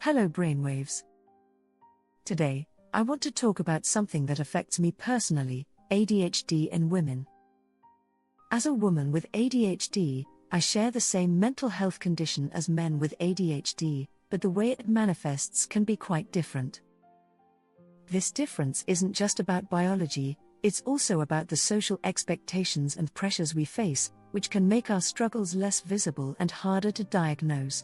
Hello brainwaves. Today, I want to talk about something that affects me personally, ADHD in women. As a woman with ADHD, I share the same mental health condition as men with ADHD, but the way it manifests can be quite different. This difference isn't just about biology, it's also about the social expectations and pressures we face, which can make our struggles less visible and harder to diagnose.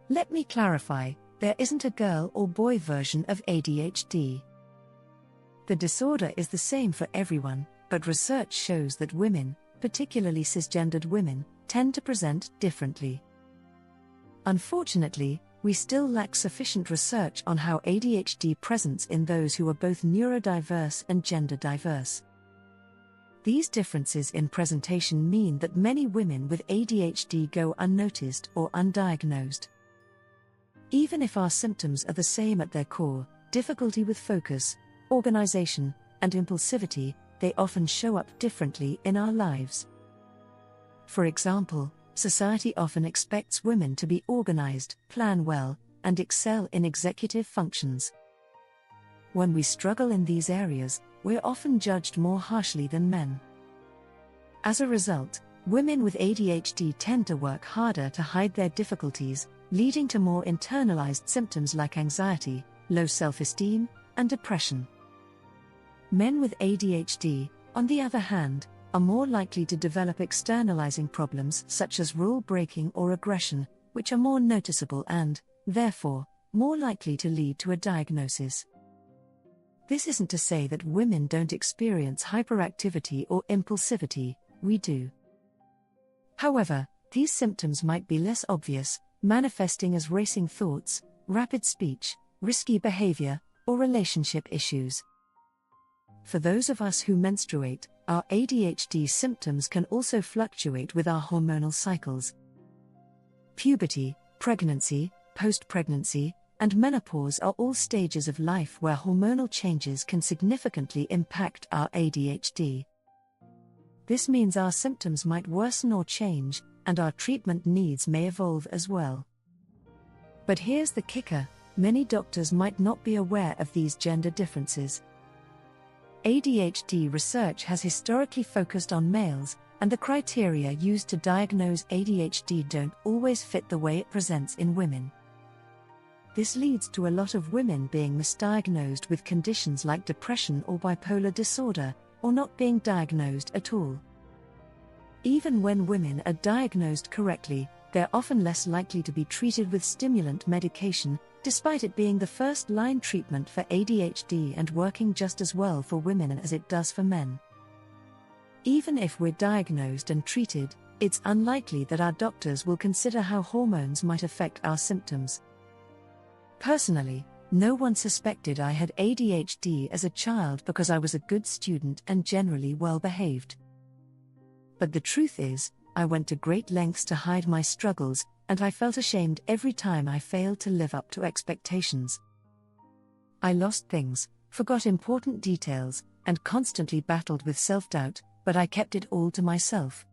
Let me clarify, there isn't a girl or boy version of ADHD. The disorder is the same for everyone, but research shows that women, particularly cisgendered women, tend to present differently. Unfortunately, we still lack sufficient research on how ADHD presents in those who are both neurodiverse and gender diverse. These differences in presentation mean that many women with ADHD go unnoticed or undiagnosed. Even if our symptoms are the same at their core, difficulty with focus, organization, and impulsivity, they often show up differently in our lives. For example, society often expects women to be organized, plan well, and excel in executive functions. When we struggle in these areas, we're often judged more harshly than men. As a result, women with ADHD tend to work harder to hide their difficulties, leading to more internalized symptoms like anxiety, low self-esteem, and depression. Men with ADHD, on the other hand, are more likely to develop externalizing problems such as rule breaking or aggression, which are more noticeable and, therefore, more likely to lead to a diagnosis. This isn't to say that women don't experience hyperactivity or impulsivity, we do. However, these symptoms might be less obvious, manifesting as racing thoughts, rapid speech, risky behavior, or relationship issues. For those of us who menstruate, our ADHD symptoms can also fluctuate with our hormonal cycles. Puberty, pregnancy, post-pregnancy, and menopause are all stages of life where hormonal changes can significantly impact our ADHD. This means our symptoms might worsen or change, and our treatment needs may evolve as well. But here's the kicker: many doctors might not be aware of these gender differences. ADHD research has historically focused on males, and the criteria used to diagnose ADHD don't always fit the way it presents in women. This leads to a lot of women being misdiagnosed with conditions like depression or bipolar disorder, or not being diagnosed at all. Even when women are diagnosed correctly, they're often less likely to be treated with stimulant medication, despite it being the first-line treatment for ADHD and working just as well for women as it does for men. Even if we're diagnosed and treated, it's unlikely that our doctors will consider how hormones might affect our symptoms. Personally, no one suspected I had ADHD as a child because I was a good student and generally well-behaved. But the truth is, I went to great lengths to hide my struggles, and I felt ashamed every time I failed to live up to expectations. I lost things, forgot important details, and constantly battled with self-doubt, but I kept it all to myself.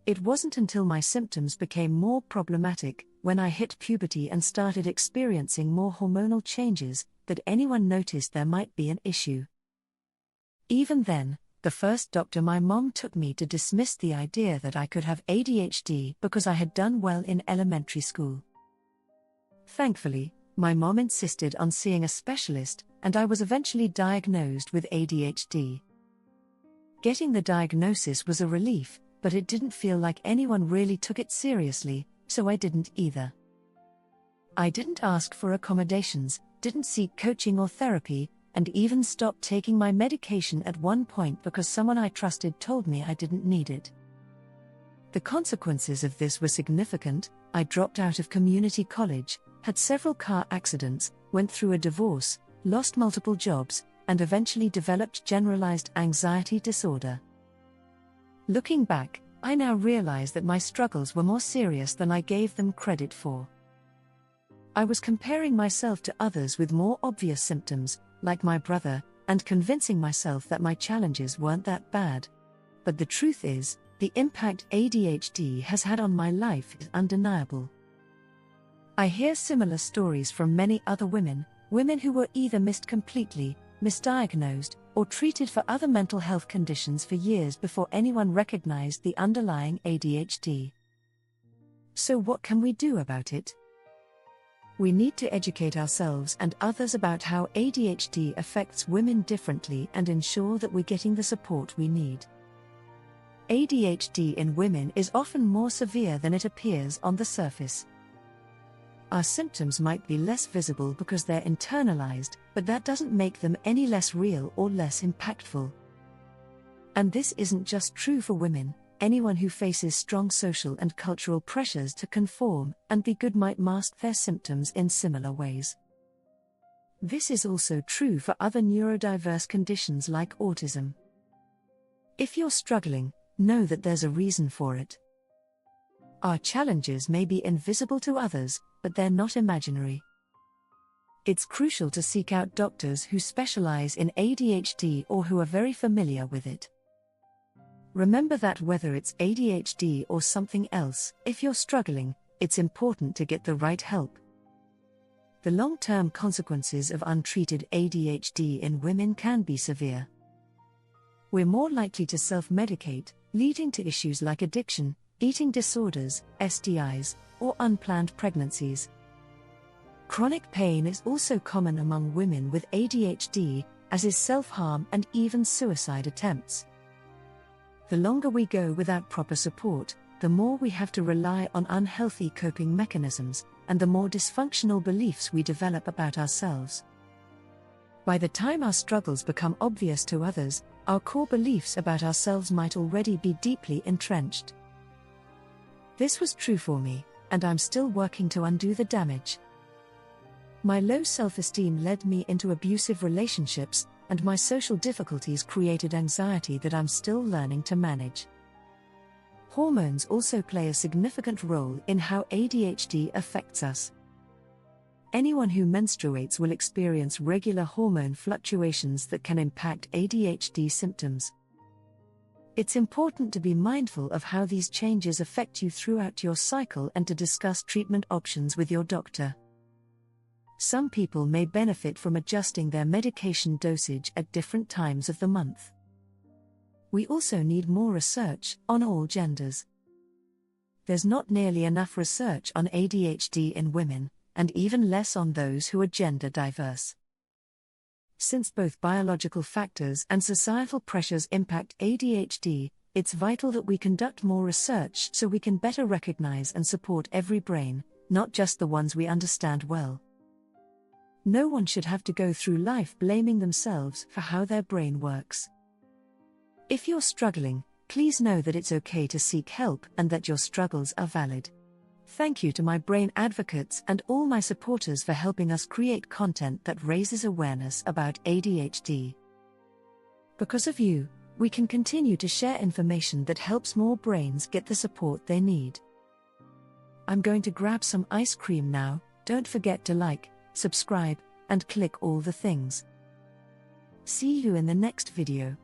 It wasn't until my symptoms became more problematic, when I hit puberty and started experiencing more hormonal changes, that anyone noticed there might be an issue. Even then, the first doctor my mom took me to dismiss the idea that I could have ADHD because I had done well in elementary school. Thankfully, my mom insisted on seeing a specialist, and I was eventually diagnosed with ADHD. Getting the diagnosis was a relief, but it didn't feel like anyone really took it seriously, so I didn't either. I didn't ask for accommodations, didn't seek coaching or therapy, and even stopped taking my medication at one point because someone I trusted told me I didn't need it. The consequences of this were significant. I dropped out of community college, had several car accidents, went through a divorce, lost multiple jobs, and eventually developed generalized anxiety disorder. Looking back, I now realize that my struggles were more serious than I gave them credit for. I was comparing myself to others with more obvious symptoms, like my brother, and convincing myself that my challenges weren't that bad. But the truth is, the impact ADHD has had on my life is undeniable. I hear similar stories from many other women who were either missed completely, misdiagnosed, or treated for other mental health conditions for years before anyone recognized the underlying ADHD. So what can we do about it? We need to educate ourselves and others about how ADHD affects women differently and ensure that we're getting the support we need. ADHD in women is often more severe than it appears on the surface. Our symptoms might be less visible because they're internalized, but that doesn't make them any less real or less impactful. And this isn't just true for women. Anyone who faces strong social and cultural pressures to conform and be good might mask their symptoms in similar ways. This is also true for other neurodiverse conditions like autism. If you're struggling, know that there's a reason for it. Our challenges may be invisible to others, but they're not imaginary. It's crucial to seek out doctors who specialize in ADHD or who are very familiar with it. Remember that whether it's ADHD or something else, if you're struggling, it's important to get the right help. The long-term consequences of untreated ADHD in women can be severe. We're more likely to self-medicate, leading to issues like addiction, eating disorders, STIs, or unplanned pregnancies. Chronic pain is also common among women with ADHD, as is self-harm and even suicide attempts. The longer we go without proper support, the more we have to rely on unhealthy coping mechanisms, and the more dysfunctional beliefs we develop about ourselves. By the time our struggles become obvious to others, our core beliefs about ourselves might already be deeply entrenched. This was true for me, and I'm still working to undo the damage. My low self-esteem led me into abusive relationships, and my social difficulties created anxiety that I'm still learning to manage. Hormones also play a significant role in how ADHD affects us. Anyone who menstruates will experience regular hormone fluctuations that can impact ADHD symptoms. It's important to be mindful of how these changes affect you throughout your cycle and to discuss treatment options with your doctor. Some people may benefit from adjusting their medication dosage at different times of the month. We also need more research on all genders. There's not nearly enough research on ADHD in women, and even less on those who are gender diverse. Since both biological factors and societal pressures impact ADHD, it's vital that we conduct more research so we can better recognize and support every brain, not just the ones we understand well. No one should have to go through life blaming themselves for how their brain works. If you're struggling, please know that it's okay to seek help and that your struggles are valid. Thank you to my brain advocates and all my supporters for helping us create content that raises awareness about ADHD. Because of you, we can continue to share information that helps more brains get the support they need. I'm going to grab some ice cream now. Don't forget to like, subscribe, and click all the things. See you in the next video.